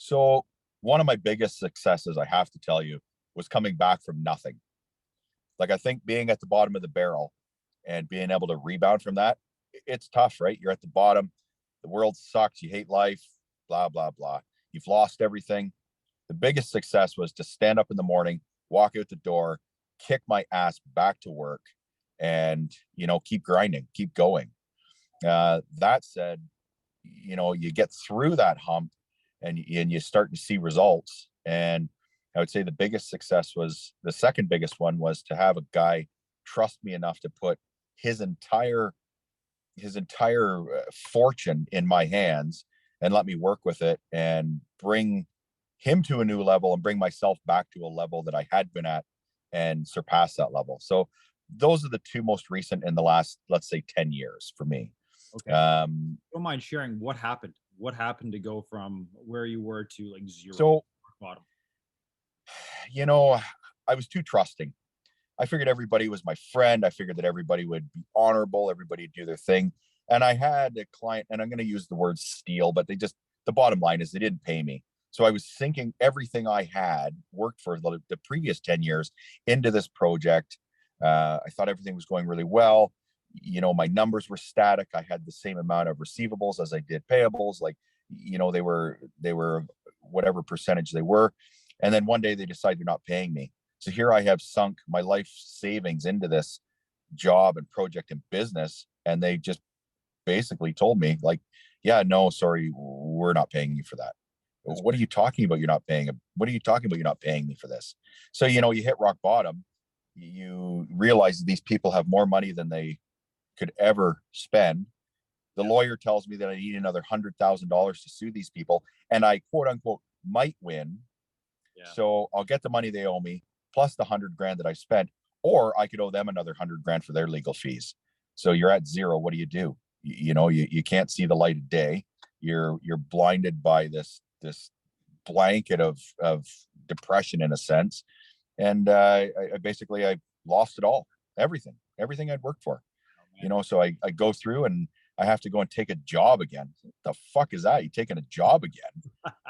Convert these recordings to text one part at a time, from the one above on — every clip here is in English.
So one of my biggest successes, I have to tell you, was coming back from nothing. Like, I think being at the bottom of the barrel and being able to rebound from that, it's tough, right? You're at the bottom. The world sucks. You hate life, blah, blah, blah. You've lost everything. The biggest success was to stand up in the morning, walk out the door, kick my ass back to work, and, keep grinding, keep going. That said, you get through that hump, and you start to see results. And I would say the second biggest one was to have a guy trust me enough to put his entire fortune in my hands and let me work with it and bring him to a new level and bring myself back to a level that I had been at and surpass that level. So those are the two most recent in the last, let's say, 10 years for me. Okay. Don't mind sharing what happened. What happened to go from where you were to like zero So, bottom? I was too trusting. I figured everybody was my friend. I figured that everybody would be honorable, everybody would do their thing. And I had a client, and I'm going to use the word steal, but the bottom line is they didn't pay me. So I was sinking everything I had worked for the previous 10 years into this project. I thought everything was going really well. My numbers were static. I had the same amount of receivables as I did payables. Like, they were whatever percentage they were. And then one day they decide they're not paying me. So here I have sunk my life savings into this job and project and business. And they just basically told me, like, yeah, no, sorry, we're not paying you for that. What are you talking about? What are you talking about? You're not paying me for this. So, you hit rock bottom. You realize that these people have more money than they could ever spend. The lawyer tells me that I need another $100,000 to sue these people, and I quote unquote might win. Yeah. So I'll get the money they owe me plus the 100 grand that I spent, or I could owe them another 100 grand for their legal fees. So you're at zero. What do? You can't see the light of day. You're blinded by this blanket of depression in a sense. And I lost it all, everything I'd worked for. So I go through and I have to go and take a job again. The fuck is that? You taking a job again?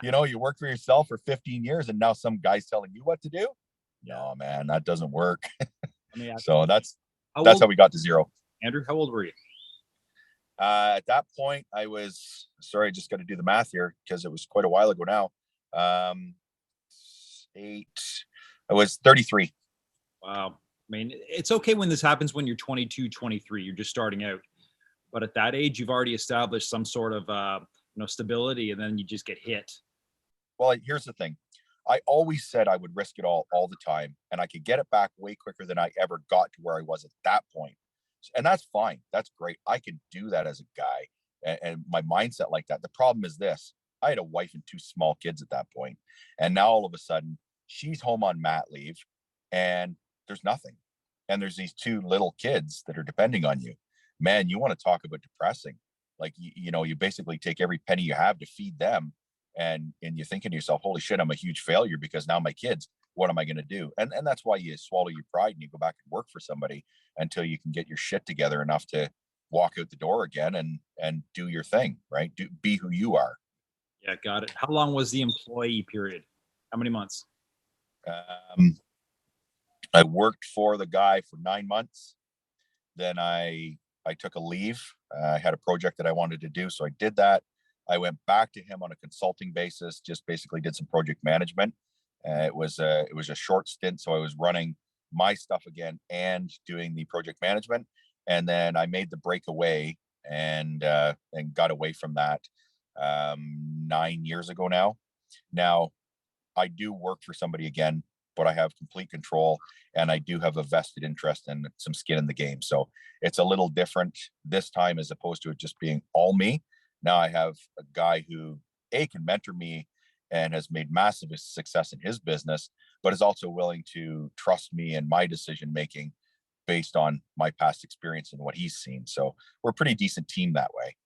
You work for yourself for 15 years and now some guy's telling you what to do? No, man, that doesn't work. So that's how we got to zero. Andrew, how old were you? At that point, I was, sorry, I just got to do the math here because it was quite a while ago now. I was 33. Wow. I mean, it's okay when this happens when you're 22, 23, you're just starting out. But at that age, you've already established some sort of, stability, and then you just get hit. Well, here's the thing. I always said I would risk it all the time, and I could get it back way quicker than I ever got to where I was at that point. And that's fine. That's great. I could do that as a guy, and my mindset like that. The problem is this. I had a wife and two small kids at that point, and now all of a sudden she's home on mat leave, and there's nothing. And there's these two little kids that are depending on you. Man, you want to talk about depressing. Like, you basically take every penny you have to feed them. And you're thinking to yourself, holy shit, I'm a huge failure because now my kids, what am I going to do? And that's why you swallow your pride and you go back and work for somebody until you can get your shit together enough to walk out the door again and do your thing, right? Be who you are. Yeah, got it. How long was the employee period? How many months? I worked for the guy for 9 months. Then I took a leave. I had a project that I wanted to do, so I did that. I went back to him on a consulting basis, just basically did some project management. It was a short stint, so I was running my stuff again and doing the project management. And then I made the breakaway and got away from that 9 years ago now. Now I do work for somebody again, but I have complete control and I do have a vested interest and some skin in the game. So it's a little different this time as opposed to it just being all me. Now I have a guy who can mentor me and has made massive success in his business, but is also willing to trust me in my decision making based on my past experience and what he's seen. So we're a pretty decent team that way.